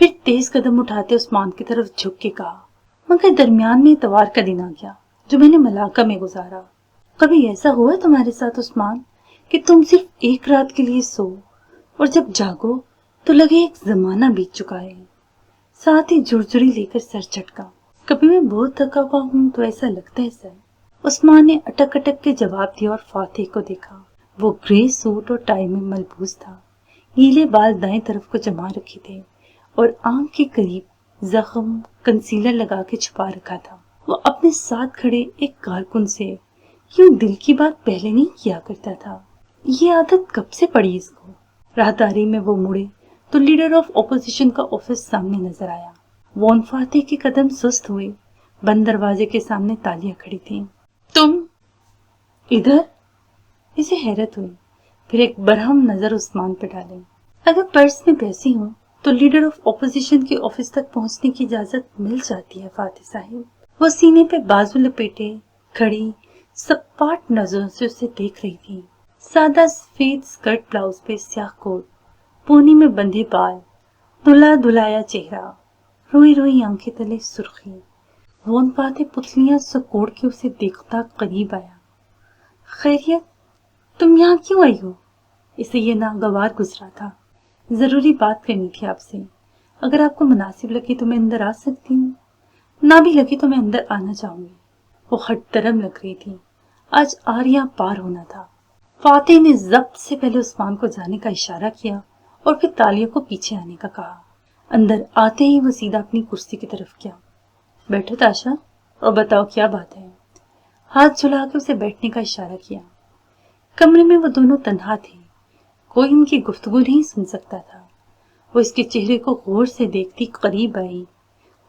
پھر تیز قدم اٹھاتے عثمان کی طرف جھک کے کہا، مگر درمیان میں اتوار کا دن آ گیا جو میں نے ملاقہ میں گزارا۔ کبھی ایسا ہوا تمہارے ساتھ عثمان کہ تم صرف ایک رات کے لیے سو اور جب جاگو تو لگے ایک زمانہ بیت چکا ہے؟ ساتھ ہی جھرجھری لے کر سر چٹکا۔ کبھی میں بہت تھکا ہوا ہوں تو ایسا لگتا ہے سر، عثمان نے اٹک اٹک کے جواب دیا اور فاتح کو دیکھا۔ وہ گرے سوٹ اور ٹائی میں ملبوس تھا، نیلے بال دائیں طرف کو جما رکھے تھے اور آنکھ کے قریب زخم کنسیلر لگا کے چھپا رکھا تھا۔ وہ اپنے ساتھ کھڑے ایک کارکن سے یوں دل کی بات پہلے نہیں کیا کرتا تھا۔ یہ عادت کب سے پڑی اس کو؟ راہداری میں وہ مڑے تو لیڈر آف اپوزیشن کا آفس سامنے نظر آیا۔ وان فاتح کے قدم سست ہوئے، بند دروازے کے سامنے تالیاں کھڑی تھیں۔ تم ادھر؟ اسے حیرت ہوئی، پھر ایک برہم نظر عثمان پہ ڈالے۔ اگر پرس میں پیسے ہوں تو لیڈر آف اپوزیشن کے آفس تک پہنچنے کی اجازت مل جاتی ہے فاتح صاحب۔ وہ سینے پہ بازو لپیٹے کھڑی سپاٹ نظروں سے اسے دیکھ رہی تھی۔ سادہ سفید سکرٹ بلاؤز پہ سیاہ کوٹ، پونی میں بندھے بال، دھلا دھلایا چہرہ، روئی روئی آنکھیں تلے سرخی۔ وان فاتح پتلیاں سکوڑ کے اسے دیکھتا قریب آیا۔ خیریت؟ تم یہاں کیوں آئی ہو؟ اسے یہ ناگوار گزرا تھا۔ ضروری بات کرنی تھی آپ سے، اگر آپ کو مناسب لگے تو میں اندر آ سکتی ہوں، نہ بھی لگے تو میں اندر آنا چاہوں گی۔ وہ ہٹ درم لگ رہی تھی، آج آریاں پار ہونا تھا۔ فاتح نے ضبط سے پہلے عثمان کو جانے کا اشارہ کیا اور پھر تالیوں کو پیچھے آنے کا کہا۔ اندر آتے ہی وہ سیدھا اپنی کرسی کی طرف کیا۔ بیٹھو تاشا اور بتاؤ کیا بات ہے۔ ہاتھ جھلا کے اسے بیٹھنے کا اشارہ کیا۔ کمرے میں وہ دونوں تنہا تھے، کوئی ان کی گفتگو نہیں سن سکتا تھا۔ وہ اس کے چہرے کو غور سے دیکھتی قریب آئی،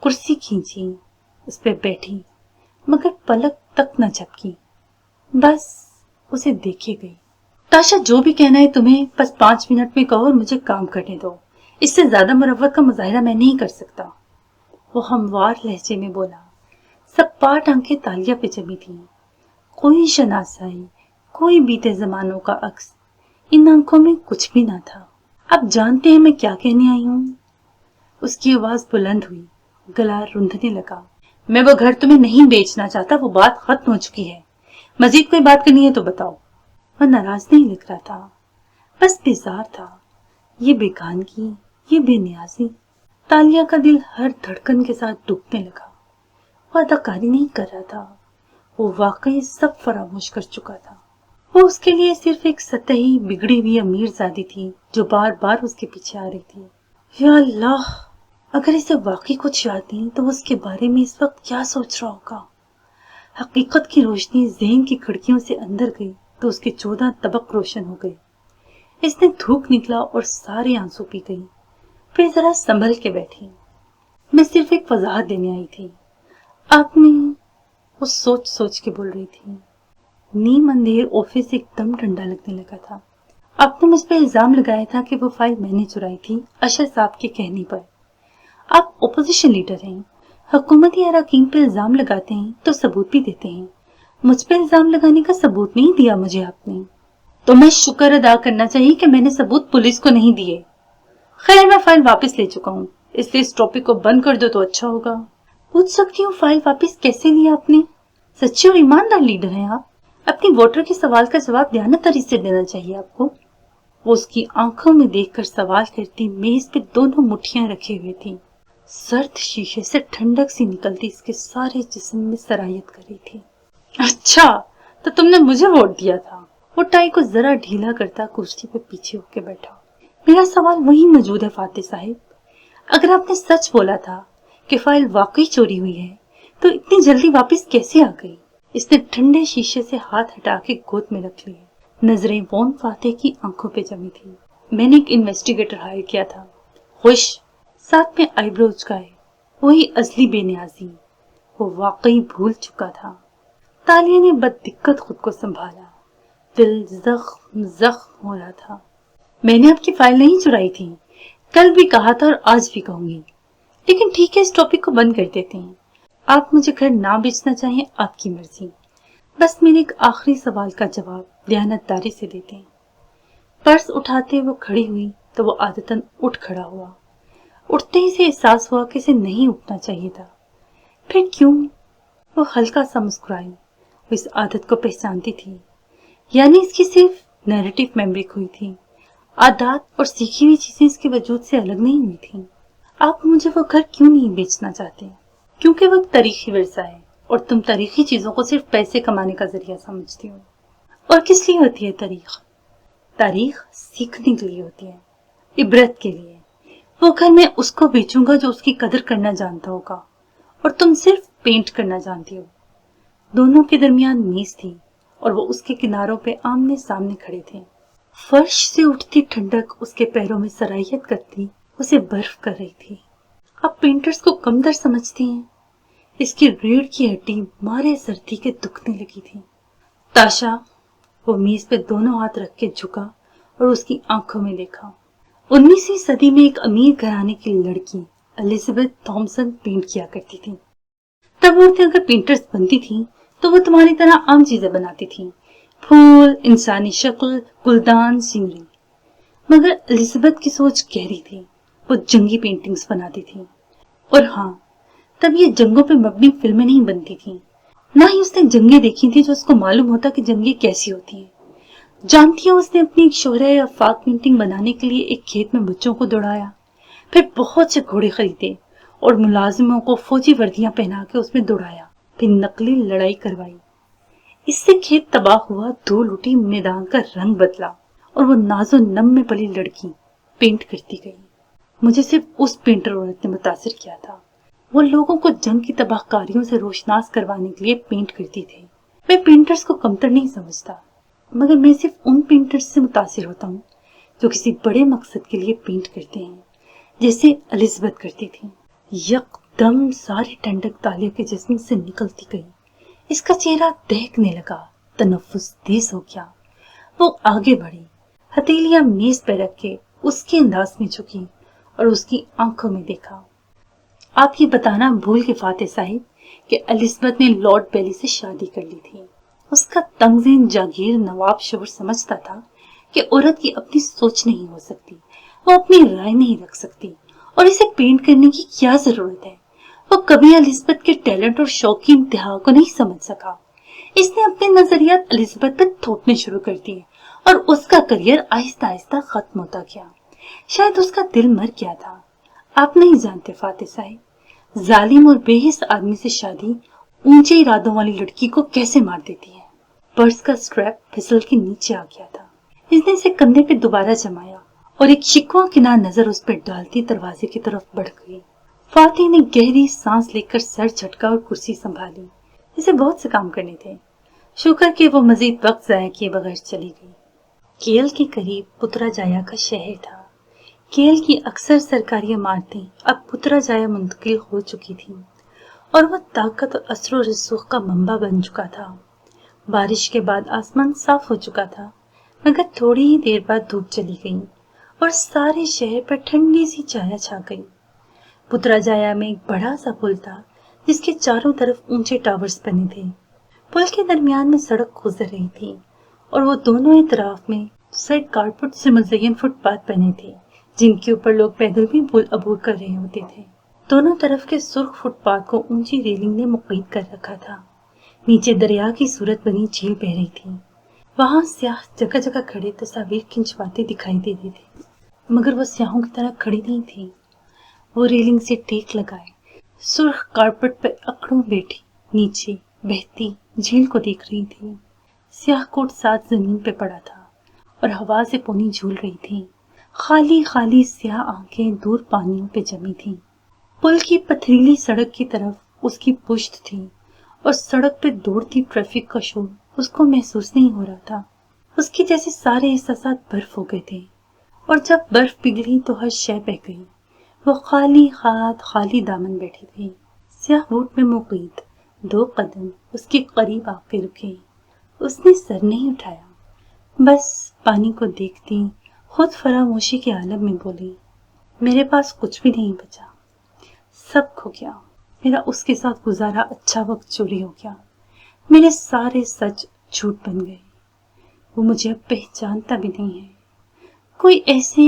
کرسی کھینچی، اس پہ بیٹھی، مگر پلک تک نہ جھپکی، بس اسے دیکھے گئی۔ تاشا جو بھی کہنا ہے تمہیں بس 5 منٹ میں کہو اور مجھے کام کرنے دو، اس سے زیادہ مروت کا مظاہرہ میں نہیں کر سکتا۔ وہ ہموار لہجے میں بولا۔ سب پاٹ آنکھیں تالیہ پہ جمی تھی، کوئی شناسائی، کوئی بیتے زمانوں کا عکس ان آنکھوں میں کچھ بھی نہ تھا۔ اب جانتے ہیں میں کیا کہنے آئی ہوں؟ اس کی آواز بلند ہوئی، گلا رندھنے لگا۔ میں وہ گھر تمہیں نہیں بیچنا چاہتا، وہ بات ختم ہو چکی ہے۔ مزید کوئی بات کرنی ہے تو بتاؤ۔ وہ ناراض نہیں لگ رہا تھا، بس بیزار تھا۔ یہ بیگانگی، یہ بے نیازی۔ تالیہ کا دل ہر دھڑکن کے ساتھ ڈوبنے لگا۔ وہ اداکاری نہیں کر رہا تھا، وہ واقعی سب فراموش کر چکا تھا۔ وہ اس کے لیے صرف ایک سطحی بگڑی ہوئی امیر زادی تھی جو بار بار اس کے پیچھے آ رہی تھی۔ یا اللہ، اگر اسے واقعی کچھ یاد نہیں تو اس کے بارے میں اس وقت کیا سوچ رہا ہوگا؟ حقیقت کی روشنی ذہن کی کھڑکیوں سے اندر گئی تو اس کے 14 طبق روشن ہو گئے۔ اس نے تھوک نکلا اور سارے آنسو پی گئی، پھر ذرا سنبھل کے بیٹھی۔ میں صرف ایک وضاحت دینے آئی تھی۔ آپ نے، وہ سوچ سوچ کے بول رہی تھی۔ نیم اندھیر آفس ایک دم ٹھنڈا لگنے لگا تھا۔ آپ نے مجھ پہ الزام لگایا تھا کہ وہ فائل میں نے چرائی تھی اشر صاحب کے کہنے پر۔ آپ اپوزیشن لیڈر ہیں، حکومتی اراکین پہ الزام لگاتے ہیں تو ثبوت بھی دیتے ہیں۔ مجھ پہ الزام لگانے کا ثبوت نہیں دیا مجھے آپ نے، تو میں شکر ادا کرنا چاہیے کہ میں نے ثبوت پولیس کو نہیں دیے۔ خیر، میں فائل واپس لے چکا ہوں، اس لیے اس ٹاپک کو بند کر دو تو اچھا ہوگا۔ پوچھ سکتی ہوں فائل واپس کیسے لیا آپ نے؟ سچے اور ایماندار لیڈر ہیں آپ، اپنی ووٹر کے سوال کا جواب دیانتداری سے دینا چاہیے آپ کو۔ وہ اس کی آنکھوں میں دیکھ کر سوال کرتی میز پہ دونوں مٹھیاں رکھے ہوئے تھی۔ سرد شیشے سے ٹھنڈک سی نکلتی اس کے سارے جسم میں سرایت کر رہی تھی۔ اچھا، تو تم نے مجھے ووٹ دیا تھا۔ وہ ٹائی کو ذرا ڈھیلا کرتا کرسی پہ پیچھے ہو کے بیٹھا۔ میرا سوال وہی موجود ہے فاتح صاحب، اگر آپ نے سچ بولا تھا کہ فائل واقعی چوری ہوئی ہے تو اتنی جلدی واپس کیسے آ گئی؟ اس نے ٹھنڈے شیشے سے ہاتھ ہٹا کے گود میں رکھ لیے۔ نظریں وان فاتح کی آنکھوں پہ جمی تھی۔ میں نے ایک انویسٹیگیٹر ہائر کیا تھا، خوش، ساتھ میں آئی بروز چکائے، وہی ازلی بے نیازی۔ وہ واقعی بھول چکا تھا۔ تالیہ نے بد دقت خود کو سنبھالا، دل زخم زخم ہو رہا تھا۔ میں نے آپ کی فائل نہیں چرائی تھی، کل بھی کہا تھا اور آج بھی کہوں گی، لیکن ٹھیک ہے، اس ٹاپک کو بند کر دیتے ہیں۔ آپ مجھے گھر نہ بیچنا چاہیں آپ کی مرضی، بس میرے ایک آخری سوال کا جواب دیانتداری سے دیتے ہیں۔ پرس اٹھاتے وہ کھڑی ہوئی تو وہ عادتاً اٹھ کھڑا ہوا۔ اٹھتے ہی سے احساس ہوا کہ اسے نہیں اٹھنا چاہیے تھا۔ پھر کیوں؟ وہ ہلکا سا مسکرائی۔ وہ اس عادت کو پہچانتی تھی، یعنی اس کی صرف نیریٹو میموری کھوئی تھی، عادات اور سیکھی ہوئی چیزیں اس کے وجود سے الگ نہیں ہوئی تھیں۔ آپ مجھے وہ گھر کیوں نہیں بیچنا چاہتے؟ کیونکہ وہ ایک تاریخی ورثہ ہے اور تم تاریخی چیزوں کو صرف پیسے کمانے کا ذریعہ سمجھتی ہو۔ اور کس لیے ہوتی ہے تاریخ؟ تاریخ سیکھنے کے لیے ہوتی ہے، عبرت کے لیے۔ وہ گھر میں اس کو بیچوں گا جو اس کی قدر کرنا جانتا ہوگا، اور تم صرف پینٹ کرنا جانتی ہو۔ دونوں کے درمیان میز تھی اور وہ اس کے کناروں پہ آمنے سامنے کھڑے تھے۔ فرش سے اٹھتی ٹھنڈک اس کے پیروں میں سرائیت کرتی اسے برف کر رہی تھی۔ آپ پینٹرز کو کمتر سمجھتی ہیں؟ اس کی ریڑھ کی ہڈی مارے سردی کے دکھنے لگی تھی۔ تاشا، وہ میز پہ دونوں ہاتھ رکھ کے جھکا اور اس کی آنکھوں میں دیکھا۔ 19ویں صدی میں ایک امیر گھرانے کی لڑکی الزبتھ تھامسن پینٹ کیا کرتی تھی۔ تب عورتیں اگر پینٹرز بنتی تھیں تو وہ تمہاری طرح عام چیزیں بناتی تھیں، پھول، انسانی شکل، گلدان، سینری۔ مگر الزبتھ کی سوچ گہری تھی، وہ جنگی پینٹنگز بناتی تھی۔ اور ہاں، تب یہ جنگوں پہ مبنی فلمیں نہیں بنتی تھیں، نہ ہی اس نے جنگیں دیکھی تھی جو اس کو معلوم ہوتا کہ جنگیں کیسی ہوتی ہیں۔ جانتی ہے، اس نے اپنی ایک شہرہ آفاق پینٹنگ بنانے کے لیے ایک کھیت میں بچوں کو دوڑایا، پھر بہت سے گھوڑے خریدے اور ملازموں کو فوجی وردیاں پہنا کے اس میں دوڑایا، پھر نقلی لڑائی کروائی۔ اس سے کھیت تباہ ہوا، دھول اٹھی، میدان کا رنگ بدلا، اور وہ ناز و نم میں پلی لڑکی پینٹ کرتی گئی۔ مجھے صرف اس پینٹر عورت نے متاثر کیا تھا۔ وہ لوگوں کو جنگ کی تباہ کاریوں سے روشناس کروانے کے لیے پینٹ کرتی تھی۔ میں پینٹرز کو کمتر نہیں سمجھتا، مگر میں صرف ان پینٹرز سے متاثر ہوتا ہوں جو کسی بڑے مقصد کے لیے پینٹ کرتے ہیں، جیسے الزبتھ کرتی تھی۔ یکدم ساری ٹھنڈک تالیہ کے جسم سے نکلتی گئی۔ اس کا چہرہ دہکنے لگا، تنفس تیز ہو گیا۔ وہ آگے بڑھی، ہتھیلیاں میز پہ رکھ کے اس کے انداز میں جھکی اور اس کی آنکھوں میں دیکھا۔ آپ یہ بتانا بھول کے فاتح صاحب کہ الزبتھ نے لارڈ بیلی سے شادی کر لی تھی۔ اس کا تنگذہن جاگیر نواب شوہر سمجھتا تھا کہ عورت کی اپنی سوچ نہیں ہو سکتی، وہ اپنی رائے نہیں رکھ سکتی، اور اسے پینٹ کرنے کی کیا ضرورت ہے۔ وہ کبھی الزبتھ کے ٹیلنٹ اور شوق کی انتہا کو نہیں سمجھ سکا۔ اس نے اپنے نظریات الزبتھ پر تھوپنے شروع کر دیے اور اس کا کریئر آہستہ آہستہ ختم ہوتا گیا۔ شاید اس کا دل مر گیا تھا۔ آپ نہیں جانتے فاتح صاحب، ظالم اور بے حس آدمی سے شادی اونچے ارادوں والی لڑکی کو کیسے مار دیتی ہے۔ پرس کا سٹریپ پھسل کے نیچے آ گیا تھا۔ اس نے اسے کندھے پہ دوبارہ جمایا اور ایک شکوہ کنار نظر اس پہ ڈالتی دروازے کی طرف بڑھ گئی۔ فاتح نے گہری سانس لے کر سر جھٹکا اور کرسی سنبھالی۔ اسے بہت سے کام کرنے تھے، شکر کہ وہ مزید وقت ضائع کیے بغیر چلی گئی۔ کیل کے قریب پترا جایا کا شہر تھا۔ کیل کی اکثر سرکاری عمارتیں اب پترا جایا منتقل ہو چکی تھیں اور وہ طاقت اور اثر و رسوخ کا منبع بن چکا تھا۔ بارش کے بعد آسمان صاف ہو چکا تھا، مگر تھوڑی ہی دیر بعد دھوپ چلی گئی اور سارے شہر پر ٹھنڈی سی چھایا چھا گئی۔ پترا جایا میں ایک بڑا سا پل تھا جس کے چاروں طرف اونچے ٹاورز بنے تھے۔ پل کے درمیان میں سڑک گزر رہی تھی اور وہ دونوں اطراف میں سڑک کارپٹ سے مزین فٹ پاتھ بنے تھے جن کے اوپر لوگ پیدل بھی عبور کر رہے ہوتے تھے۔ دونوں طرف کے سرخ فٹ پاتھ کو اونچی ریلنگ نے مقید کر رکھا تھا۔ نیچے دریا کی صورت بنی جھیل بہ رہی تھی۔ وہاں سیاح جگہ جگہ کھڑے تصاویر کھنچواتے دکھائی دیتے تھے، مگر وہ سیاحوں کی طرح کھڑی نہیں تھی۔ وہ ریلنگ سے ٹیک لگائے سرخ کارپٹ پہ اکڑوں بیٹھی نیچے بہتی جھیل کو دیکھ رہی تھی۔ سیاہ کوٹ ساتھ زمین پہ پڑا تھا اور ہوا سے پونی جھول رہی تھی۔ خالی خالی سیاہ آنکھیں دور پانیوں پہ جمی تھیں۔ پل کی پتھریلی سڑک کی طرف اس کی پشت تھی اور سڑک پہ دوڑتی ٹریفک کا شور اس کو محسوس نہیں ہو رہا تھا۔ اس کے جیسے سارے احساسات برف ہو گئے تھے، اور جب برف پگھلی تو ہر شے بہہ گئی۔ وہ خالی ہاتھ خالی دامن بیٹھی تھی۔ سیاہ بوٹ میں مقید 2 قدم اس کے قریب آ کے رکے۔ اس نے سر نہیں اٹھایا، بس پانی کو دیکھتی خود فراموشی کے عالم میں بولی، میرے پاس کچھ بھی نہیں بچا، سب کھو گیا۔ میرا اس کے ساتھ گزارا اچھا وقت چوری ہو گیا، میرے سارے سچ جھوٹ بن گئے۔ وہ مجھے اب پہچانتا بھی نہیں ہے، کوئی ایسے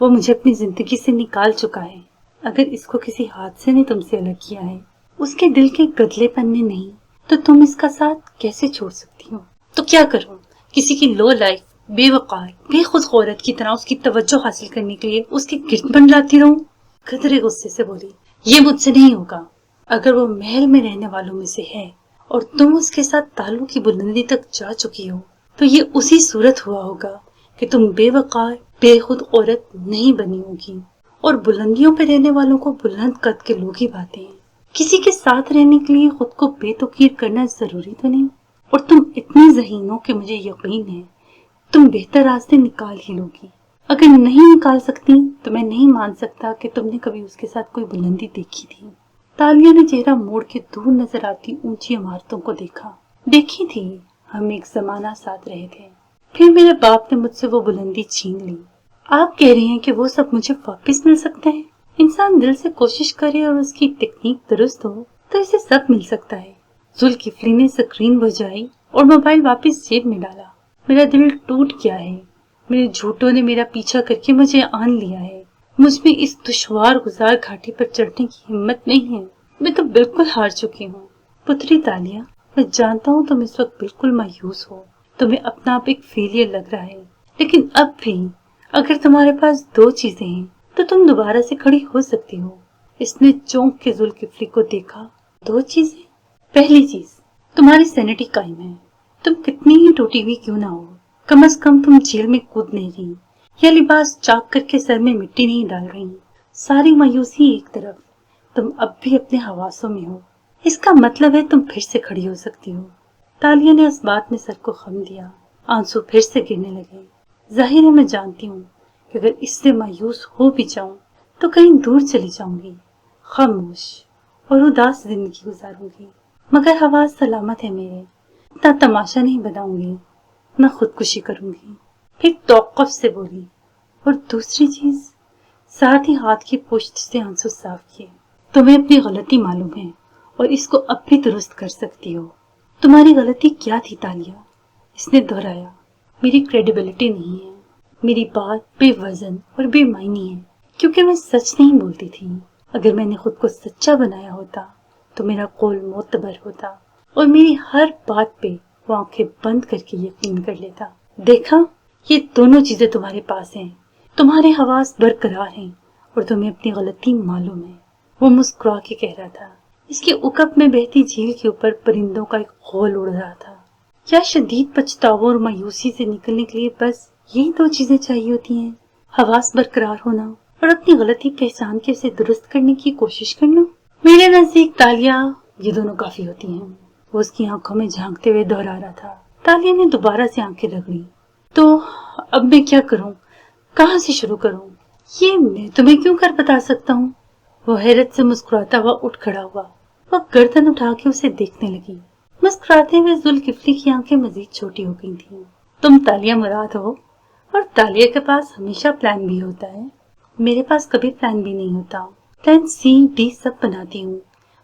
وہ مجھے اپنی زندگی سے نکال چکا ہے. اگر اس کو کسی حادثے نے تم سے الگ کیا ہے، اس کے دل کے گدلے پن نے نہیں، تو تم اس کا ساتھ کیسے چھوڑ سکتی ہو؟ تو کیا کروں؟ کسی کی لو لائف، بے وقار، بے خود عورت کی طرح اس کی توجہ حاصل کرنے کے لیے اس کے گرد منڈلاتی رہوں؟ قدرے غصے سے بولی، یہ مجھ سے نہیں ہوگا. اگر وہ محل میں رہنے والوں میں سے ہے اور تم اس کے ساتھ تعلق کی بلندی تک جا چکی ہو، تو یہ اسی صورت ہوا ہوگا کہ تم بے وقار، بے خود عورت نہیں بنی ہوگی. اور بلندیوں پہ رہنے والوں کو بلند قد کے لوگ ہی پاتے ہیں. کسی کے ساتھ رہنے کے لیے خود کو بے توقیر کرنا ضروری تو نہیں. اور تم اتنی ذہین ہو کہ مجھے یقین ہے تم بہتر راستے نکال ہی لوگی. اگر نہیں نکال سکتی تو میں نہیں مان سکتا کہ تم نے کبھی اس کے ساتھ کوئی بلندی دیکھی تھی. تالیہ نے چہرہ موڑ کے دور نظر آتی اونچی عمارتوں کو دیکھا. دیکھی تھی، ہم ایک زمانہ ساتھ رہے تھے. پھر میرے باپ نے مجھ سے وہ بلندی چھین لی. آپ کہہ رہی ہیں کہ وہ سب مجھے واپس مل سکتا ہے؟ انسان دل سے کوشش کرے اور اس کی ٹیکنیک درست ہو تو اسے سب مل سکتا ہے. ذوالکفلی نے سکرین بجائی اور موبائل واپس جیب میں ڈالا. میرا دل ٹوٹ گیا ہے. میرے جھوٹوں نے میرا پیچھا کر کے مجھے آن لیا ہے. مجھ میں اس دشوار گزار گھاٹی پر چڑھنے کی ہمت نہیں ہے. میں تو بالکل ہار چکی ہوں. پتری تالیہ، میں جانتا ہوں تم اس وقت بالکل مایوس ہو. تمہیں اپنا آپ ایک فیلئر لگ رہا ہے. لیکن اب بھی اگر تمہارے پاس دو چیزیں ہیں تو تم دوبارہ سے کھڑی ہو سکتی ہو. اس نے چونک کے ذوالکفلی کو دیکھا. دو چیزیں؟ پہلی چیز، تمہاری سینٹی قائم ہے. تم کتنی ہی ٹوٹی ہوئی کیوں نہ ہو، کم از کم تم جیل میں کود نہیں رہی یا لباس چاک کر کے سر میں مٹی نہیں ڈال رہی. ساری مایوسی ایک طرف، تم اب بھی اپنے حواسوں میں ہو. اس کا مطلب ہے تم پھر سے کھڑی ہو سکتی ہو. تالیہ نے اس بات میں سر کو خم دیا. آنسو پھر سے گرنے لگے. ظاہر ہے میں جانتی ہوں کہ اگر اس سے مایوس ہو بھی جاؤں تو کہیں دور چلی جاؤں گی، خاموش اور اداس زندگی گزاروں گی. مگر حواس سلامت ہے میرے. اتنا تماشا نہیں بناؤں گی، نہ خودکشی کروں گی. پھر توقف سے بولی، اور دوسری چیز، ساتھ ہی ہاتھ کی پشت سے آنسو صاف کیے. تمہیں اپنی غلطی معلوم ہے اور اس کو اب بھی درست کر سکتی ہو. تمہاری غلطی کیا تھی تالیہ؟ اس نے دہرایا. میری کریڈیبلٹی نہیں ہے. میری بات بے وزن اور بے معنی ہے کیونکہ میں سچ نہیں بولتی تھی. اگر میں نے خود کو سچا بنایا ہوتا تو میرا قول معتبر ہوتا اور میری ہر بات پہ وہ آنکھیں بند کر کے یقین کر لیتا. دیکھا، یہ دونوں چیزیں تمہارے پاس ہیں. تمہارے حواس برقرار ہیں اور تمہیں اپنی غلطی معلوم ہے. وہ مسکرا کے کہہ رہا تھا. اس کے عقب میں بہتی جھیل کے اوپر پرندوں کا ایک غول اڑ رہا تھا. کیا شدید پچھتاوا اور مایوسی سے نکلنے کے لیے بس یہی دو چیزیں چاہیے ہوتی ہیں؟ حواس برقرار ہونا اور اپنی غلطی پہچان کے اسے درست کرنے کی کوشش کرنا. میرے نزدیک تالیہ یہ دونوں کافی ہوتی ہیں. وہ اس کی آنکھوں میں جھانکتے ہوئے دہرا رہا تھا. تالیہ نے دوبارہ سے آنکھیں رگڑی. تو اب میں کیا کروں؟ کہاں سے شروع کروں؟ یہ میں تمہیں کیوں کر بتا سکتا ہوں؟ وہ حیرت سے مسکراتا ہوا اٹھ کھڑا ہوا. وہ گردن اٹھا کے اسے دیکھنے لگی. مسکراتے ہوئے ذوالکفلی کی آنکھیں مزید چھوٹی ہو گئی تھیں. تم تالیہ مراد ہو اور تالیہ کے پاس ہمیشہ پلان بی ہوتا ہے. میرے پاس کبھی پلان بی نہیں ہوتا. پلان سی ڈی سب بناتی ہوں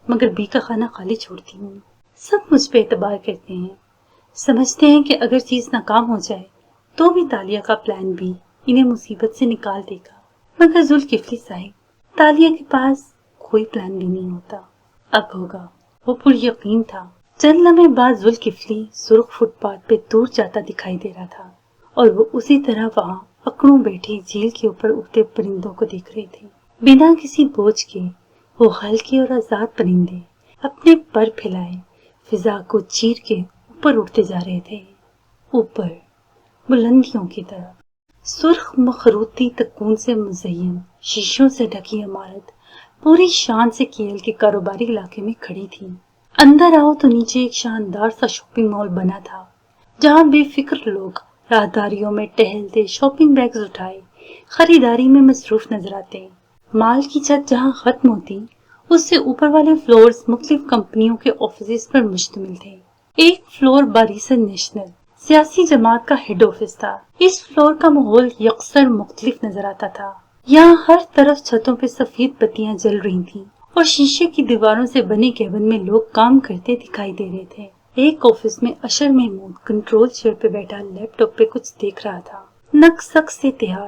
مگر بی کا خانہ خالی چھوڑتی ہوں. سب مجھ پہ اعتبار کرتے ہیں، سمجھتے ہیں کہ اگر چیز ناکام ہو جائے تو بھی تالیہ کا پلان بی انہیں مصیبت سے نکال دے گا. مگر ذوالکفلی صاحب، تالیہ کے پاس کوئی پلان بی نہیں ہوتا. اب ہوگا. وہ پر یقین تھا. چند لمحے بعد ذوالکفلی سرخ فٹ پاتھ پہ دور جاتا دکھائی دے رہا تھا اور وہ اسی طرح وہاں اکڑوں بیٹھی جھیل کے اوپر اڑتے پرندوں کو دیکھ رہے تھے. بنا کسی بوجھ کے وہ ہلکے اور آزاد پرندے اپنے پر پھیلائے فضا کو چیر کے اوپر اڑتے جا رہے تھے. اوپر بلندیوں کی طرف. سرخ مخروطی تکون سے مزین شیشوں سے ڈھکی عمارت پوری شان سے کیل کے کاروباری علاقے میں کھڑی تھی. اندر آؤ تو نیچے ایک شاندار سا شاپنگ مال بنا تھا جہاں بے فکر لوگ راہداریوں میں ٹہلتے شاپنگ بیگز اٹھائے خریداری میں مصروف نظر آتے. مال کی چھت جہاں ختم ہوتی اس سے اوپر والے فلورز مختلف کمپنیوں کے آفیسز پر مشتمل تھے. ایک فلور باریسن نیشنل سیاسی جماعت کا ہیڈ آفس تھا. اس فلور کا ماحول یکسر مختلف نظر آتا تھا. یہاں ہر طرف چھتوں پہ سفید بتیاں جل رہی تھیں اور شیشے کی دیواروں سے بنے کیبن میں لوگ کام کرتے دکھائی دے رہے تھے. ایک آفس میں اشر محمود کنٹرول چیئر پہ بیٹھا لیپ ٹاپ پہ کچھ دیکھ رہا تھا. نک سک سے تہار